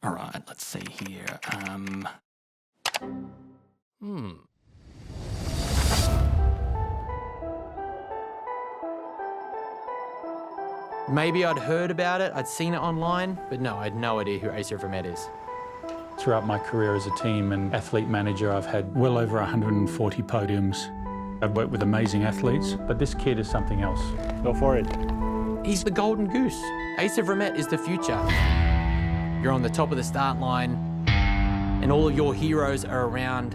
All right, let's see here. Maybe I'd heard about it, I'd seen it online, but no, I had no idea who Asa Vermette is. Throughout my career as a team and athlete manager, I've had well over 140 podiums. I've worked with amazing athletes, but this kid is something else. Go for it. He's the golden goose. Asa Vermette is the future. You're on the top of the start line, and all of your heroes are around.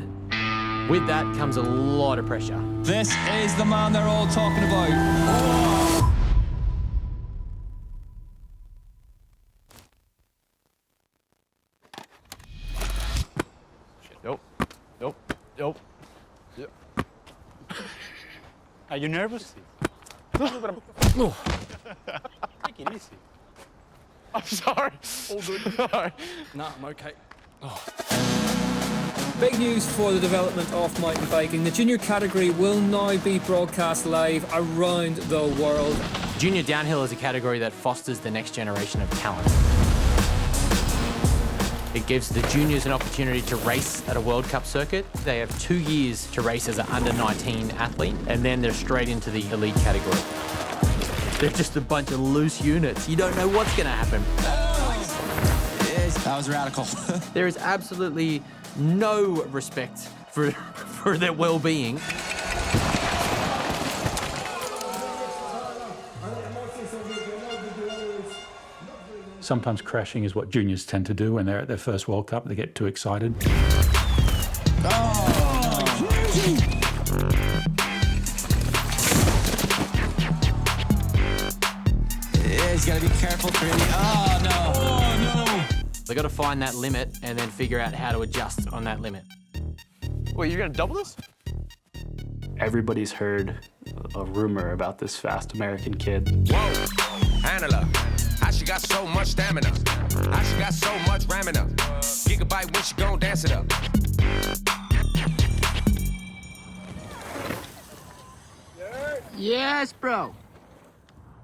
With that comes a lot of pressure. This is the man they're all talking about. Oh! Nope. Are you nervous? Take it easy. I'm sorry. All good. No, I'm okay. Big news for the development of mountain biking. The junior category will now be broadcast live around the world. Junior downhill is a category that fosters the next generation of talent. It gives the juniors an opportunity to race at a World Cup circuit. They have 2 years to race as an under-19 athlete, and then they're straight into the elite category. They're just a bunch of loose units. You don't know what's going to happen. That was radical. There is absolutely no respect for their well-being. Sometimes crashing is what juniors tend to do when they're at their first World Cup. They get too excited. He's got to be careful, Pretty. Oh, no. Oh, no. They got to find that limit and then figure out how to adjust on that limit. Wait, you're gonna double this? Everybody's heard a rumor about this fast American kid. Whoa, handler. How she got so much stamina? How she got so much ramming up? Gigabyte when she gon' dance it up. Yes, bro.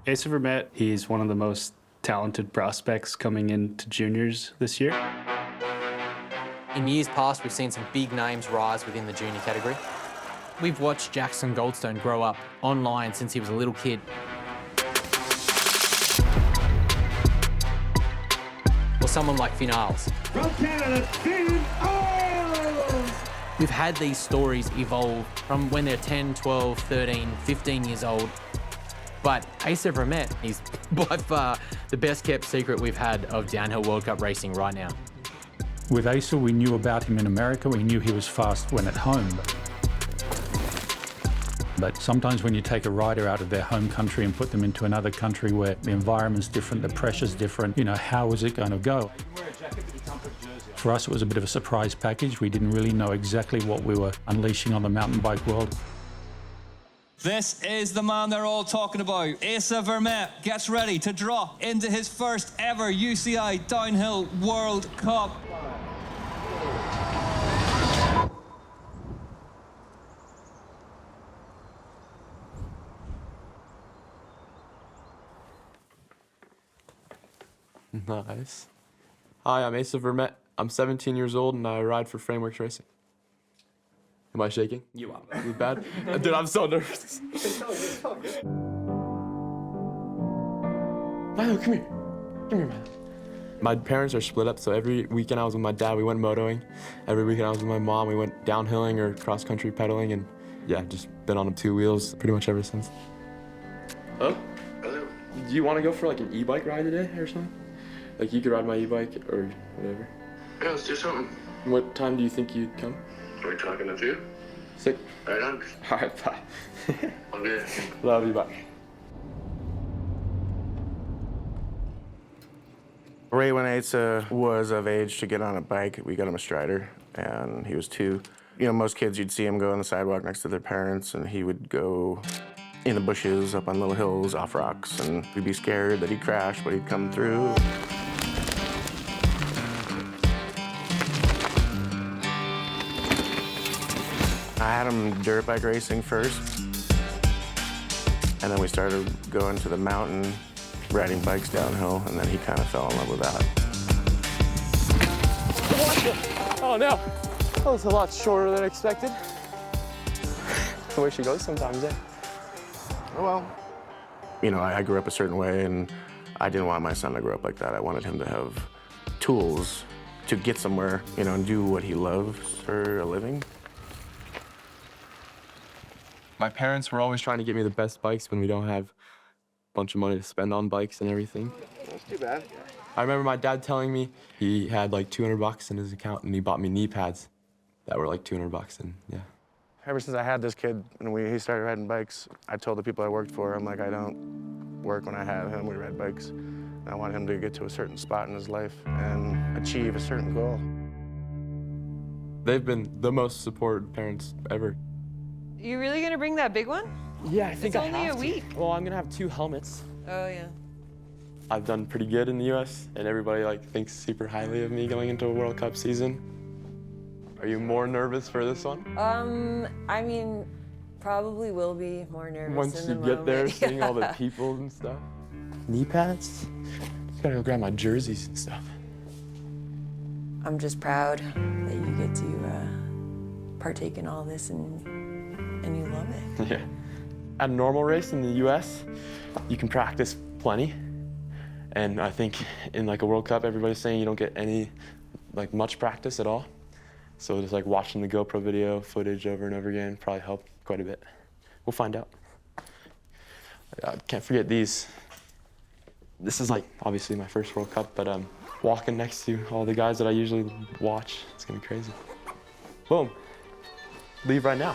Asa Vermette, he's one of the most talented prospects coming into juniors this year. In years past, we've seen some big names rise within the junior category. We've watched Jackson Goldstone grow up online since he was a little kid. Or someone like Finn Isles. From Canada, Finn Isles! We've had these stories evolve from when they're 10, 12, 13, 15 years old. But Asa Vermette is by far the best kept secret we've had of downhill World Cup racing right now. With Asa, we knew about him in America. We knew he was fast when at home. But sometimes when you take a rider out of their home country and put them into another country where the environment's different, the pressure's different, you know, how is it going to go? For us, it was a bit of a surprise package. We didn't really know exactly what we were unleashing on the mountain bike world. This is the man they're all talking about. Asa Vermette gets ready to drop into his first ever UCI Downhill World Cup. Nice. Hi, I'm Asa Vermette. I'm 17 years old and I ride for Frameworks Racing. Am I shaking? You are. Is it bad? Dude, I'm so nervous. Milo, come here. Come here, Milo. My parents are split up, so every weekend I was with my dad, we went motoing. Every weekend I was with my mom, we went downhilling or cross-country pedaling, and yeah, just been on 2 wheels pretty much ever since. Oh? Hello. Do you want to go for like an e-bike ride today or something? Like you could ride my e-bike or whatever. Yeah, let's do something. What time do you think you'd come? Are we talking to you? Sick. Right on. All right, bye. Okay. Love you, bye. Right when Asa was of age to get on a bike, we got him a Strider, and he was 2. You know, most kids, you'd see him go on the sidewalk next to their parents, and he would go in the bushes, up on little hills, off rocks, and we'd be scared that he'd crash, but he'd come through. I had him dirt bike racing first, and then we started going to the mountain, riding bikes downhill, and then he kind of fell in love with that. Oh no, that was a lot shorter than expected. The way she goes sometimes, eh? Oh, well. You know, I grew up a certain way, and I didn't want my son to grow up like that. I wanted him to have tools to get somewhere, you know, and do what he loves for a living. My parents were always trying to get me the best bikes when we don't have a bunch of money to spend on bikes and everything. That's too bad. I remember my dad telling me he had like $200 in his account and he bought me knee pads that were like $200, and yeah. Ever since I had this kid and he started riding bikes, I told the people I worked for, I'm like, I don't work when I have him. We ride bikes. And I want him to get to a certain spot in his life and achieve a certain goal. They've been the most supportive parents ever. You really gonna bring that big one? Yeah, I think it's I only have a week. Well, I'm gonna have 2 helmets. Oh yeah. I've done pretty good in the U.S. and everybody like thinks super highly of me going into a World Cup season. Are you more nervous for this one? I mean, probably will be more nervous Once in you the get there, moment. seeing all the people and stuff. Knee pads? Just gotta go grab my jerseys and stuff. I'm just proud that you get to partake in all this and you love it. Yeah. At a normal race in the U.S., you can practice plenty. And I think in like a World Cup, everybody's saying you don't get any, like much practice at all. So just like watching the GoPro video footage over and over again probably helped quite a bit. We'll find out. I can't forget these. This is like obviously my first World Cup, but walking next to all the guys that I usually watch, it's gonna be crazy. Boom. Leave right now.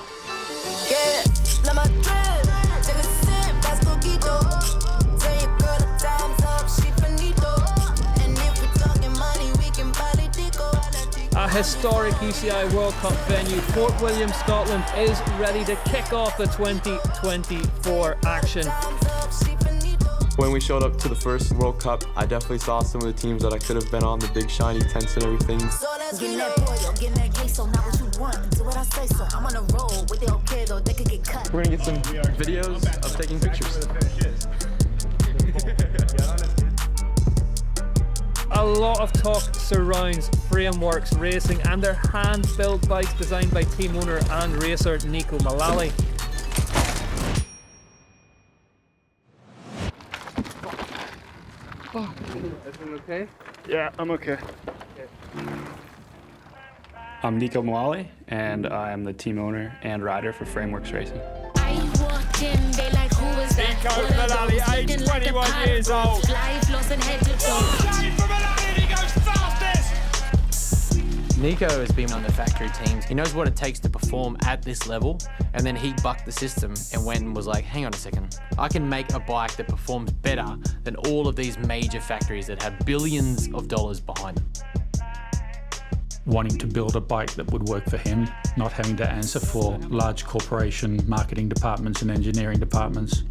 A historic UCI World Cup venue, Fort William, Scotland, is ready to kick off the 2024 action. When we showed up to the first World Cup, I definitely saw some of the teams that I could have been on, the big shiny tents and everything. We're gonna get some videos of taking pictures. A lot of talk surrounds Frameworks Racing and their hand-built bikes designed by team owner and racer Nico Mullally. Everything okay? Yeah, I'm okay. I'm Nico Mullally, and I'm the team owner and rider for Frameworks Racing. Nico Mullally, age 21 years old. Nico has been on the factory teams. He knows what it takes to perform at this level, and then he bucked the system and went and was like, hang on a second, I can make a bike that performs better than all of these major factories that have billions of dollars behind them. Wanting to build a bike that would work for him, not having to answer for large corporation marketing departments and engineering departments.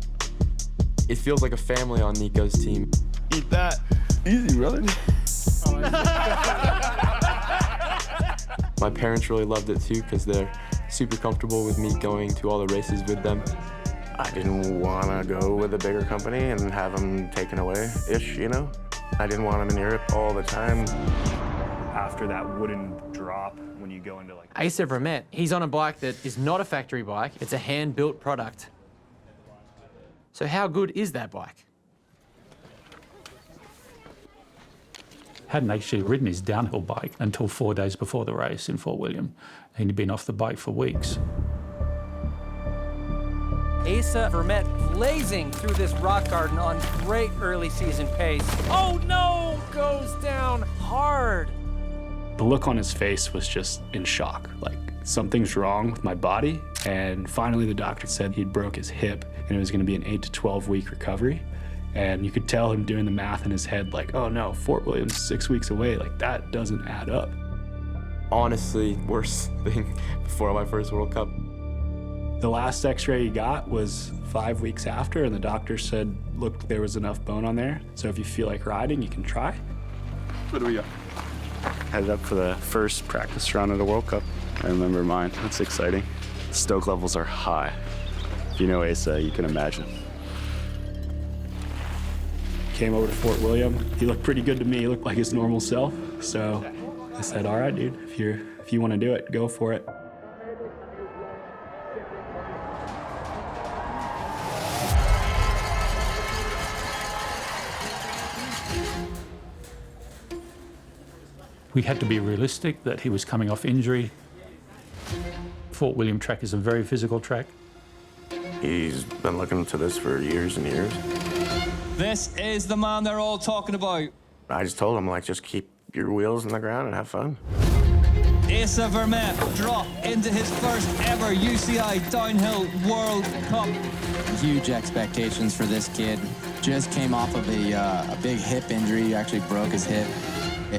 It feels like a family on Nico's team. Eat that. Easy, brother. My parents really loved it too because they're super comfortable with me going to all the races with them. I didn't want to go with a bigger company and have them taken away-ish, you know? I didn't want them in Europe all the time. After that wooden drop, when you go into like... Asa Vermette, he's on a bike that is not a factory bike, it's a hand-built product. So how good is that bike? Hadn't actually ridden his downhill bike until 4 days before the race in Fort William. He'd been off the bike for weeks. Asa Vermette blazing through this rock garden on great early season pace. Oh no! Goes down hard. The look on his face was just in shock, like something's wrong with my body. And finally the doctor said he'd broke his hip and it was gonna be an 8 to 12 week recovery. And you could tell him doing the math in his head, like, oh no, Fort William's 6 weeks away, like that doesn't add up. Honestly, worst thing before my first World Cup. The last x-ray he got was 5 weeks after, and the doctor said, look, there was enough bone on there, so if you feel like riding, you can try. What do we got? Headed up for the first practice round of the World Cup. I remember mine. That's exciting. Stoke levels are high. If you know Asa, you can imagine. Came over to Fort William. He looked pretty good to me. He looked like his normal self. So I said, all right, dude, if you want to do it, go for it. We had to be realistic that he was coming off injury. Fort William track is a very physical track. He's been looking into this for years and years. This is the man they're all talking about. I just told him, like, just keep your wheels in the ground and have fun. Asa Vermette drop into his first ever UCI Downhill World Cup. Huge expectations for this kid. Just came off of a big hip injury. He actually broke his hip.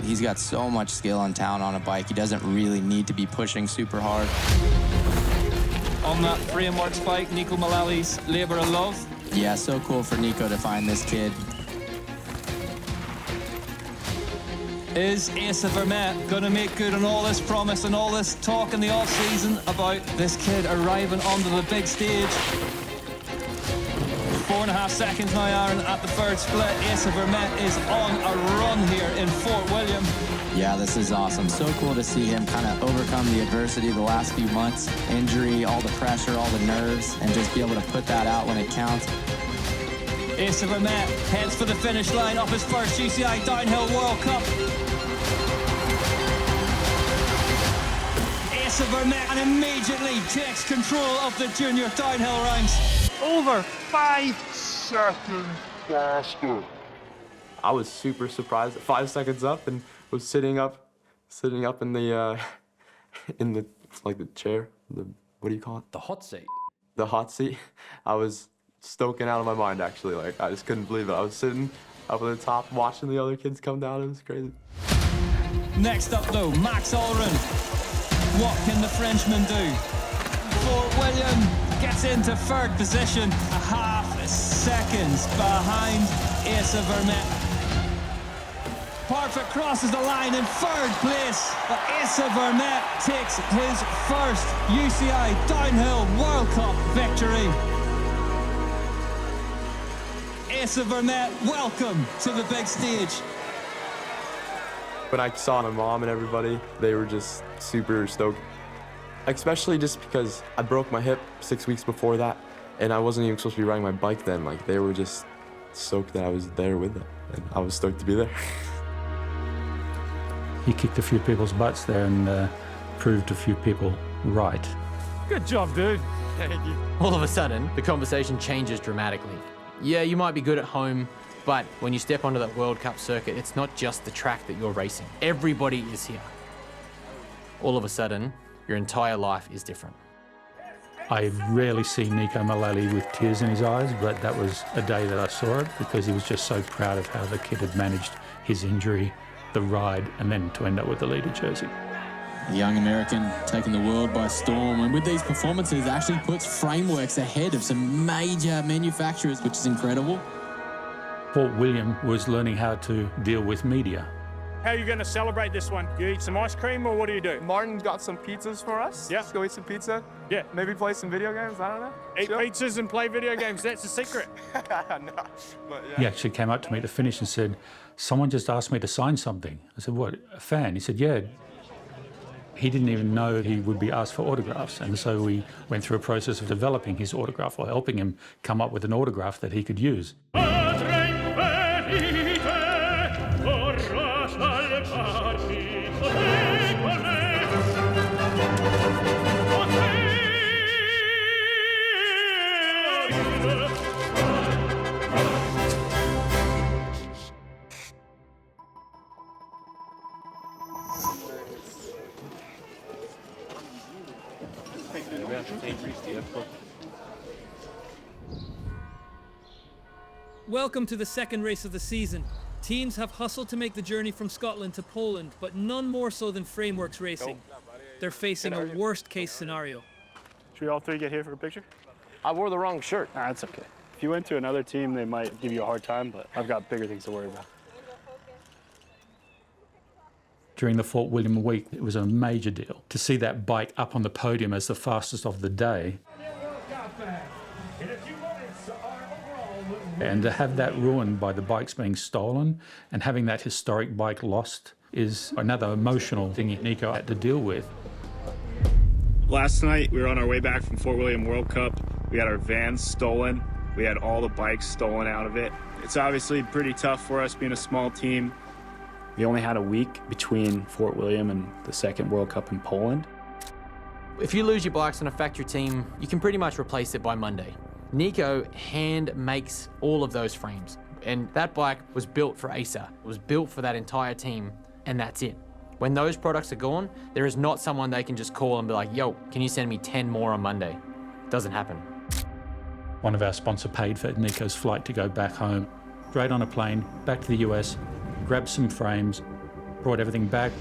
He's got so much skill and talent on a bike. He doesn't really need to be pushing super hard. On that framework bike, Nico Mullally's labour of love. Yeah, so cool for Nico to find this kid. Is Asa Vermette going to make good on all this promise and all this talk in the off-season about this kid arriving onto the big stage? 4.5 seconds now, Aaron, at the third split. Asa Vermette is on a run here in Fort William. Yeah, this is awesome. So cool to see him kind of overcome the adversity of the last few months. Injury, all the pressure, all the nerves, and just be able to put that out when it counts. Asa Vermette heads for the finish line of his first UCI Downhill World Cup. Asa Vermette and immediately takes control of the junior downhill ranks. Over 5 seconds faster. I was super surprised. 5 seconds up, and was sitting up in the like the chair. What do you call it? The hot seat. The hot seat. I was stoking out of my mind, actually. Like, I just couldn't believe it. I was sitting up at the top watching the other kids come down. It was crazy. Next up, though, Max Allren. What can the Frenchman do? Fort William gets into third position, a half seconds behind Asa Vermette. Parfit crosses the line in third place, but Asa Vermette takes his first UCI Downhill World Cup victory. Asa Vermette, welcome to the big stage. When I saw my mom and everybody, they were just super stoked. Especially just because I broke my hip 6 weeks before that, and I wasn't even supposed to be riding my bike then. Like, they were just stoked that I was there with them, and I was stoked to be there. He kicked a few people's butts there and proved a few people right. Good job, dude. Thank you. All of a sudden, the conversation changes dramatically. Yeah, you might be good at home, but when you step onto that World Cup circuit, it's not just the track that you're racing. Everybody is here. All of a sudden, your entire life is different. I rarely see Nico Mullally with tears in his eyes, but that was a day that I saw it because he was just so proud of how the kid had managed his injury, the ride, and then to end up with the leader jersey. A young American taking the world by storm, and with these performances actually puts frameworks ahead of some major manufacturers, which is incredible. Fort William was learning how to deal with media. How are you going to celebrate this one? You eat some ice cream, or what do you do? Martin got some pizzas for us. Yeah. Let's go eat some pizza. Yeah. Maybe play some video games, I don't know. Eat pizzas and play video games, that's the secret. No, but yeah. He actually came up to me at the finish and said, "Someone just asked me to sign something." I said, "What, a fan?" He said, "Yeah." He didn't even know he would be asked for autographs, and so we went through a process of developing his autograph or helping him come up with an autograph that he could use. Welcome to the second race of the season. Teams have hustled to make the journey from Scotland to Poland, but none more so than Frameworks Racing. They're facing a worst-case scenario. Should we all three get here for a picture? I wore the wrong shirt. Nah, that's okay. If you went to another team, they might give you a hard time, but I've got bigger things to worry about. During the Fort William week, it was a major deal to see that bike up on the podium as the fastest of the day. And to have that ruined by the bikes being stolen and having that historic bike lost, is another emotional thing Nico had to deal with. Last night, we were on our way back from Fort William World Cup. We had our vans stolen. We had all the bikes stolen out of it. It's obviously pretty tough for us being a small team. We only had a week between Fort William and the second World Cup in Poland. If you lose your bikes on a factory team, you can pretty much replace it by Monday. Nico hand makes all of those frames. And that bike was built for Asa. It was built for that entire team, and that's it. When those products are gone, there is not someone they can just call and be like, yo, can you send me 10 more on Monday? Doesn't happen. One of our sponsors paid for Nico's flight to go back home, straight on a plane, back to the US, grabbed some frames, brought everything back,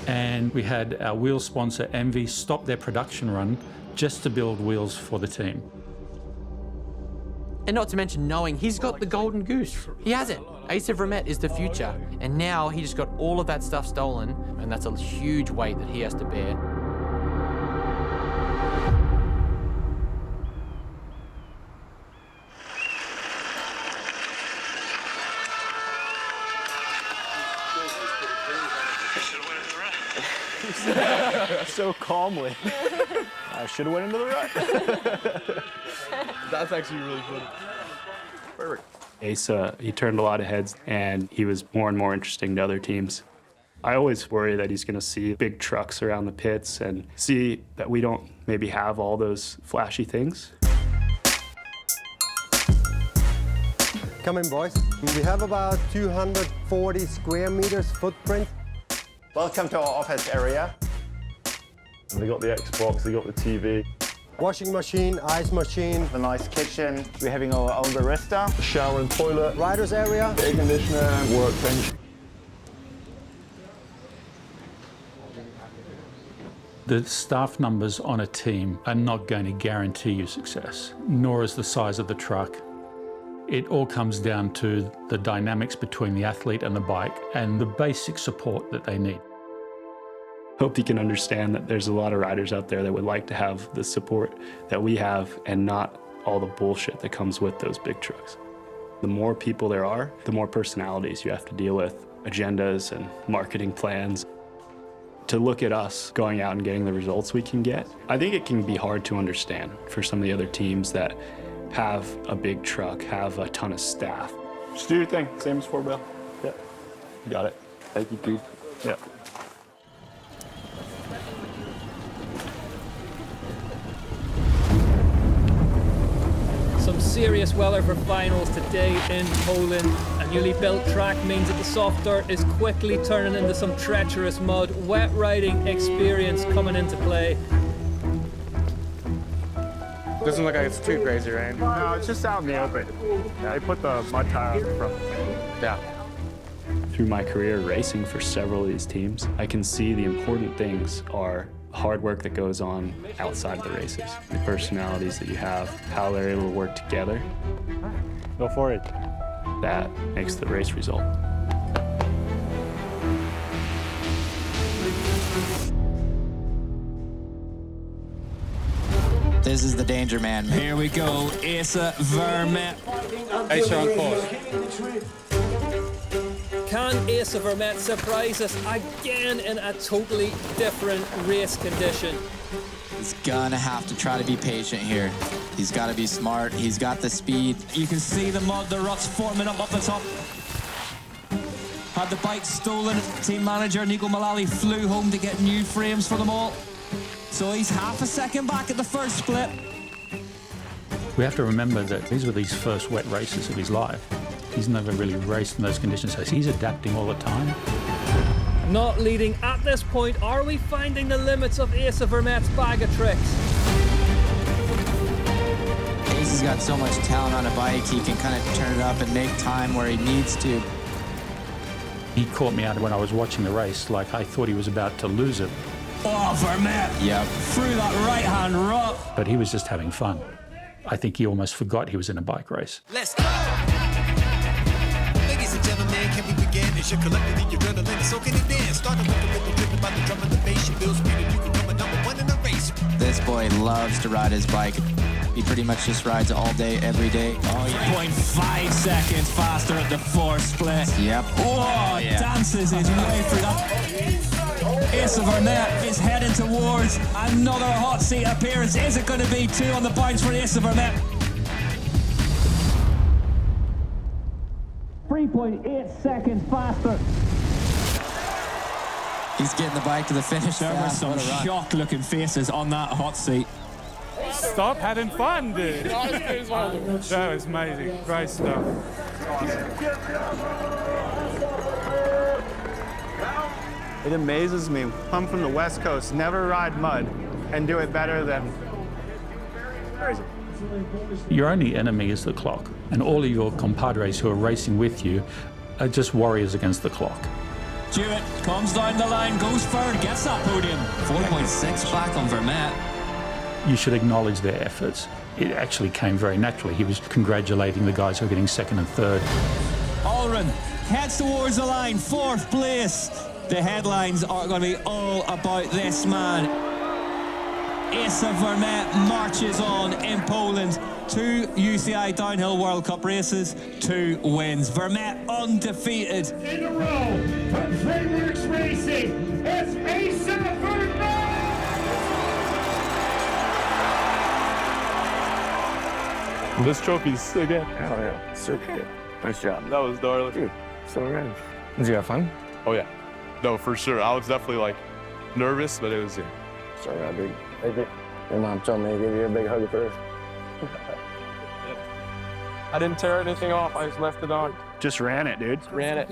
and we had our wheel sponsor, Envy, stop their production run just to build wheels for the team. And not to mention knowing he's got the golden goose. He has it. Asa Vermette is the future. And now he just got all of that stuff stolen, and that's a huge weight that he has to bear. So calmly. I should have went into the rut. That's actually really funny. Perfect. Asa, he turned a lot of heads, and he was more and more interesting to other teams. I always worry that he's going to see big trucks around the pits and see that we don't maybe have all those flashy things. Come in, boys. We have about 240 square meters footprint. Welcome to our office area. They got the Xbox, they got the TV. Washing machine, ice machine. A nice kitchen. We're having our own barista. A shower and toilet. Rider's area. Air conditioner, workbench. The staff numbers on a team are not going to guarantee you success, nor is the size of the truck. It all comes down to the dynamics between the athlete and the bike and the basic support that they need. Hope you can understand that there's a lot of riders out there that would like to have the support that we have and not all the bullshit that comes with those big trucks. The more people there are, the more personalities you have to deal with, agendas and marketing plans. To look at us going out and getting the results we can get, I think it can be hard to understand for some of the other teams that have a big truck, have a ton of staff. Just do your thing, same as 4-wheel. Yeah, You got it. Thank you, dude. Yeah. Some serious weather for finals today in Poland. A newly built track means that the soft dirt is quickly turning into some treacherous mud. Wet riding experience coming into play. Doesn't look like it's too crazy, right? No, it's just out in the open. Yeah, they put the mud tire on the front. Yeah. Through my career racing for several of these teams, I can see the important things are hard work that goes on outside of the races, the personalities that you have, how they're able to work together. Go for it. That makes the race result. This is the danger man. Here we go, Asa Vermette. Asa on course. Can Asa Vermette surprise us again in a totally different race condition? He's gonna have to try to be patient here. He's gotta be smart. He's got the speed. You can see the mud, the ruts forming up the top. Had the bike stolen. Team manager Nico Mullally flew home to get new frames for them all. So he's half a second back at the first split. We have to remember that these were these first wet races of his life. He's never really raced in those conditions, so he's adapting all the time. Not leading at this point, are we finding the limits of Asa Vermette's bag of tricks? Asa's got so much talent on a bike, he can kind of turn it up and make time where he needs to. He caught me out when I was watching the race, like I thought he was about to lose it. Oh, Vermette! Yep. Through that right-hand rut. But he was just having fun. I think he almost forgot he was in a bike race. Let's go! Ladies and gentlemen, can we begin? It's your collective adrenaline, so can it dance? Start with the rhythm, driven by the drum and the bass. You build speed and you can come a number one in the race. This boy loves to ride his bike. He pretty much just rides all day, every day. Oh, 0.5 seconds faster at the fourth split. Yep. Oh, dances his way through that. Asa Vermette is heading towards another hot seat appearance. Is it going to be 2 on the bounce for Asa Vermette? 3.8 seconds faster. He's getting the bike to the finish. There were some shocked-looking faces on that hot seat. Stop having fun, dude. That was amazing. Great stuff. It amazes me. I'm from the West Coast, never ride mud, and do it better than... Crazy. Your only enemy is the clock, and all of your compadres who are racing with you are just warriors against the clock. Jewett comes down the line, goes forward, gets that podium. 4.6 back on Vermette. You should acknowledge their efforts. It actually came very naturally. He was congratulating the guys who were getting second and third. Allren heads towards the line, 4th place. The headlines are going to be all about this man. Asa Vermette marches on in Poland. 2 UCI Downhill World Cup races, 2 wins. Vermette undefeated. In a row from Frameworks Racing, it's Asa Vermette! This trophy's so good. Hell yeah, so good. Nice job. That was gnarly. Dude, so good. Did you have fun? Oh yeah. No, for sure. I was definitely like nervous, but it was yeah. So good, dude. Thank you. Your mom told me to give you a big hug first. I didn't tear anything off. I just left it on. Just ran it, dude. Ran it.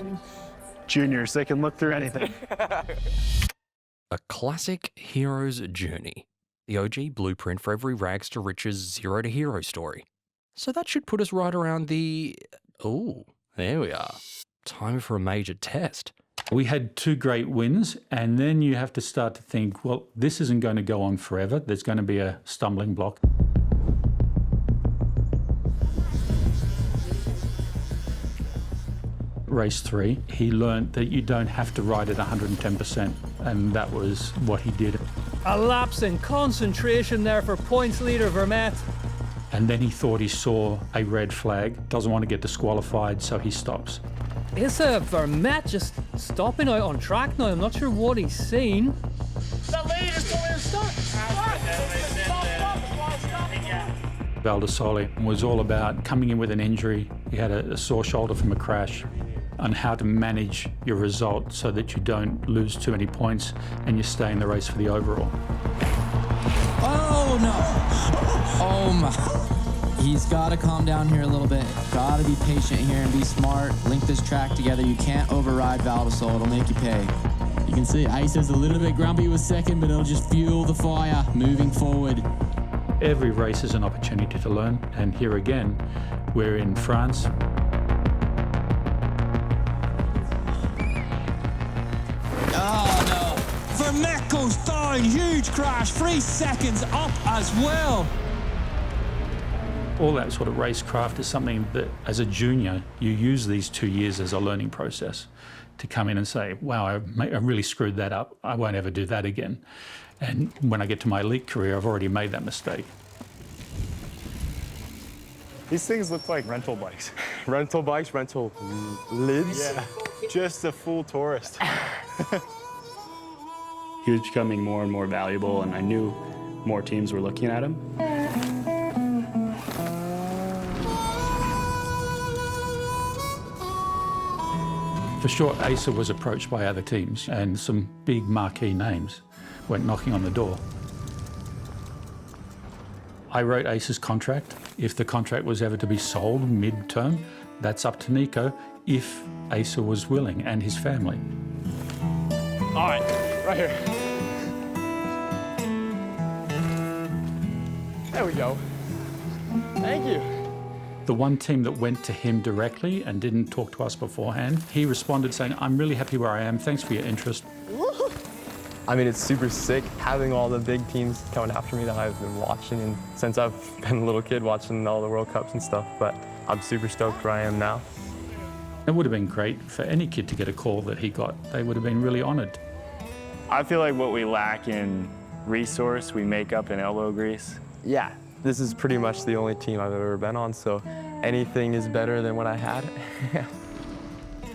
Juniors, they can look through anything. A classic hero's journey. The OG blueprint for every rags to riches, zero to hero story. So that should put us right around the... Oh, there we are. Time for a major test. We had 2 great wins, and then you have to start to think, well, this isn't going to go on forever. There's going to be a stumbling block. Race 3, he learned that you don't have to ride at 110%, and that was what he did. A lapse in concentration there for points leader Vermette. And then he thought he saw a red flag, doesn't want to get disqualified, so he stops. Asa Vermette just stopping out on track now. I'm not sure what he's seen. The lead is going to start. Valdesoli was all about coming in with an injury. He had a sore shoulder from a crash, and how to manage your result so that you don't lose too many points and you stay in the race for the overall. Oh no! Oh my. He's got to calm down here a little bit. Got to be patient here and be smart. Link this track together. You can't override Valdesoli. It'll make you pay. You can see Asa's a little bit grumpy with second, but it'll just fuel the fire moving forward. Every race is an opportunity to learn, and here again, we're in France. Oh no! Vermette goes down, huge crash, 3 seconds up as well. All that sort of racecraft is something that, as a junior, you use these 2 years as a learning process to come in and say, wow, I really screwed that up. I won't ever do that again. And when I get to my elite career, I've already made that mistake. These things look like rental bikes. Rental bikes, rental lids? Yeah, just a full tourist. He was becoming more and more valuable, and I knew more teams were looking at him. For sure, Asa was approached by other teams, and some big marquee names went knocking on the door. I wrote Asa's contract. If the contract was ever to be sold mid-term, that's up to Nico, if Asa was willing, and his family. All right, right here. There we go. Thank you. The one team that went to him directly and didn't talk to us beforehand, he responded saying, I'm really happy where I am, thanks for your interest. I mean, it's super sick having all the big teams coming after me that I've been watching and since I've been a little kid watching all the World Cups and stuff, but I'm super stoked where I am now. It would have been great for any kid to get a call that he got. They would have been really honored. I feel like what we lack in resource, we make up in elbow grease. Yeah, This is pretty much the only team I've ever been on, so anything is better than what I had.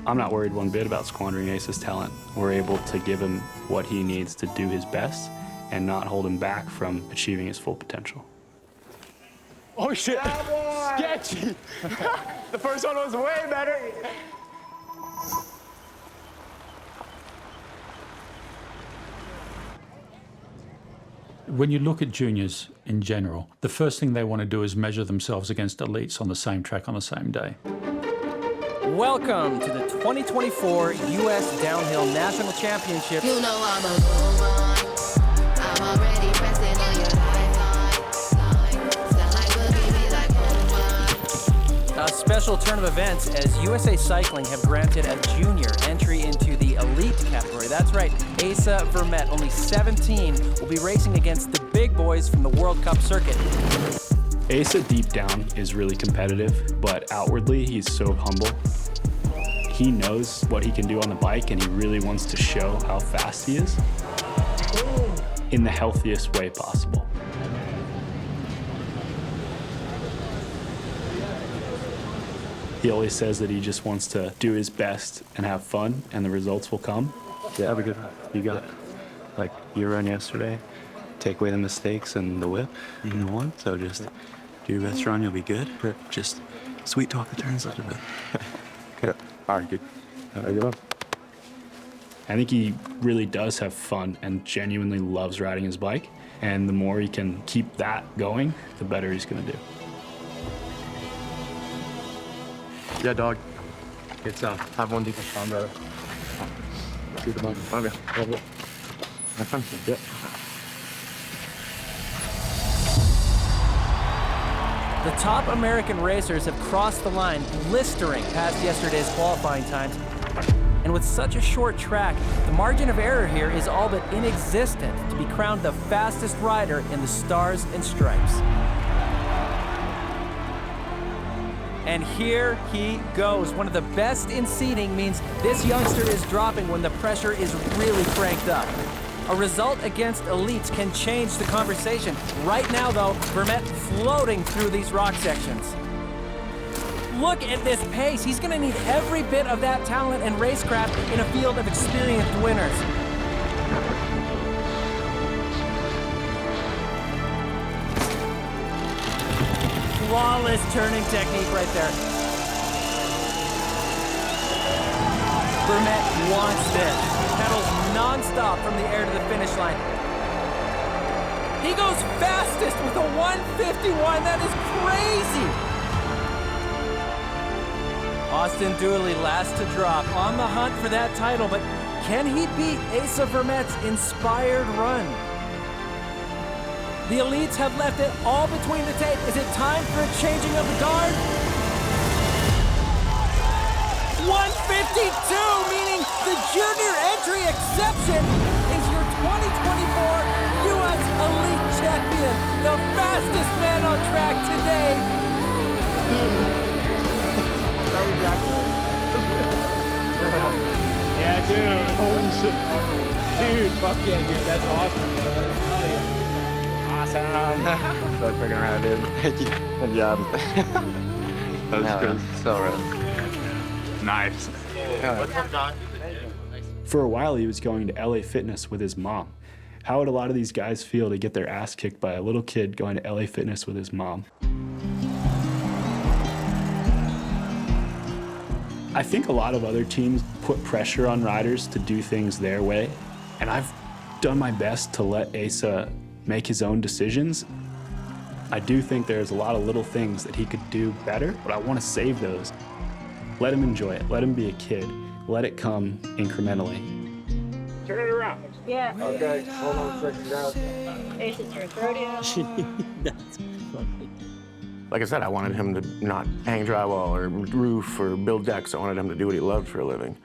I'm not worried one bit about squandering Asa's talent. We're able to give him what he needs to do his best and not hold him back from achieving his full potential. Oh shit, sketchy. The first one was way better. When you look at juniors in general, the first thing they want to do is measure themselves against elites on the same track on the same day. Welcome to the 2024 U.S. Downhill National Championship. You know I'm a woman. I'm already pressing on your lifeline. Sound like boogie, like woman. A special turn of events as USA Cycling have granted a junior entry into the elite category. That's right, Asa Vermette, only 17, will be racing against the big boys from the World Cup circuit. Asa deep down is really competitive, but outwardly he's so humble. He knows what he can do on the bike and he really wants to show how fast he is in the healthiest way possible. He always says that he just wants to do his best and have fun and the results will come. Yeah, have a good run. You got it. Like your run yesterday, take away the mistakes and the whip, you know what? So just do your best run, you'll be good. Just sweet talk the turns a little bit. Yeah. All right, good. All right, good one. I think he really does have fun and genuinely loves riding his bike. And the more he can keep that going, the better he's gonna do. Yeah, dog. It's have one deep fun, brother. See the button. Okay. Have fun. Yeah. The top American racers have crossed the line, blistering past yesterday's qualifying times. And with such a short track, the margin of error here is all but inexistent to be crowned the fastest rider in the Stars and Stripes. And here he goes. One of the best in seating means this youngster is dropping when the pressure is really cranked up. A result against elites can change the conversation. Right now, though, Vermette floating through these rock sections. Look at this pace. He's going to need every bit of that talent and racecraft in a field of experienced winners. Flawless turning technique right there. Vermette wants this. Pedals non-stop from the air to the finish line. He goes fastest with a 151. That is crazy. Austin Dooley last to drop, on the hunt for that title, but can he beat Asa Vermette's inspired run? The elites have left it all between the tape. Is it time for a changing of the guard? 152, meaning the junior entry exception is your 2024 U.S. Elite Champion, the fastest man on track today. Yeah, dude. Holy shit. Dude, fuck yeah, dude. That's awesome. Awesome. So freaking rad, dude. Thank you. Good job. That was good. So rad. Nice. What's up, Don? For a while, he was going to LA Fitness with his mom. How would a lot of these guys feel to get their ass kicked by a little kid going to LA Fitness with his mom? I think a lot of other teams put pressure on riders to do things their way, and I've done my best to let Asa make his own decisions. I do think there's a lot of little things that he could do better, but I want to save those. Let him enjoy it. Let him be a kid. Let it come incrementally. Turn it around. Yeah. Okay, hold on a second, guys. Ace, your throat in. That's funny. Like I said, I wanted him to not hang drywall or roof or build decks. I wanted him to do what he loved for a living.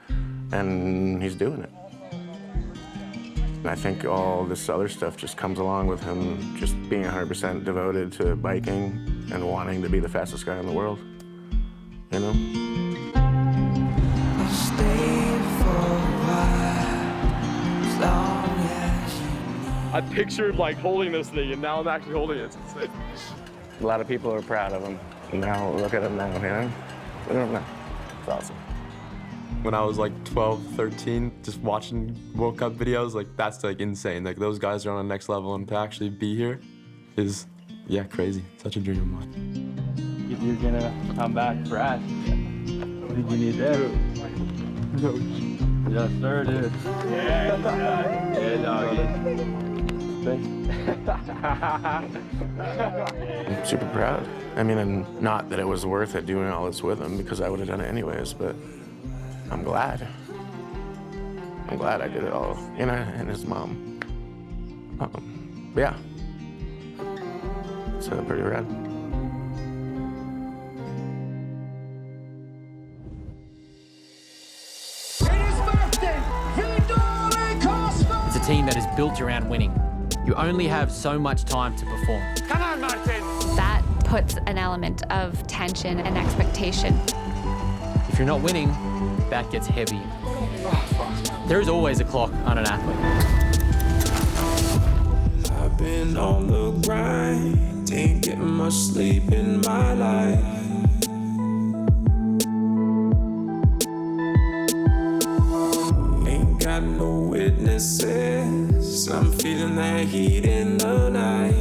And he's doing it. And I think all this other stuff just comes along with him just being 100% devoted to biking and wanting to be the fastest guy in the world. You know? I'll stay for a while, as long as you need. I pictured like holding this thing and now I'm actually holding it. It's insane. A lot of people are proud of him. Now, look at him now, you know? Look at him now. It's awesome. When I was like 12, 13, just watching World Cup videos, like that's like insane. Like those guys are on the next level, and to actually be here is, yeah, crazy. Such a dream of mine. If you're gonna come back fresh, what did you need there? Yes, sir, dude. Yeah, doggy. I'm super proud. I mean, and not that it was worth it doing all this with him, because I would have done it anyways, but I'm glad. I'm glad I did it all, you know, and his mom. Yeah. It's pretty rad. It's a team that is built around winning. You only have so much time to perform. Come on, Martin! That puts an element of tension and expectation. If you're not winning, that gets heavy. There is always a clock on an athlete. I've been on the grind, ain't getting much sleep in my life. Ain't got no witnesses, I'm feeling that heat in the night.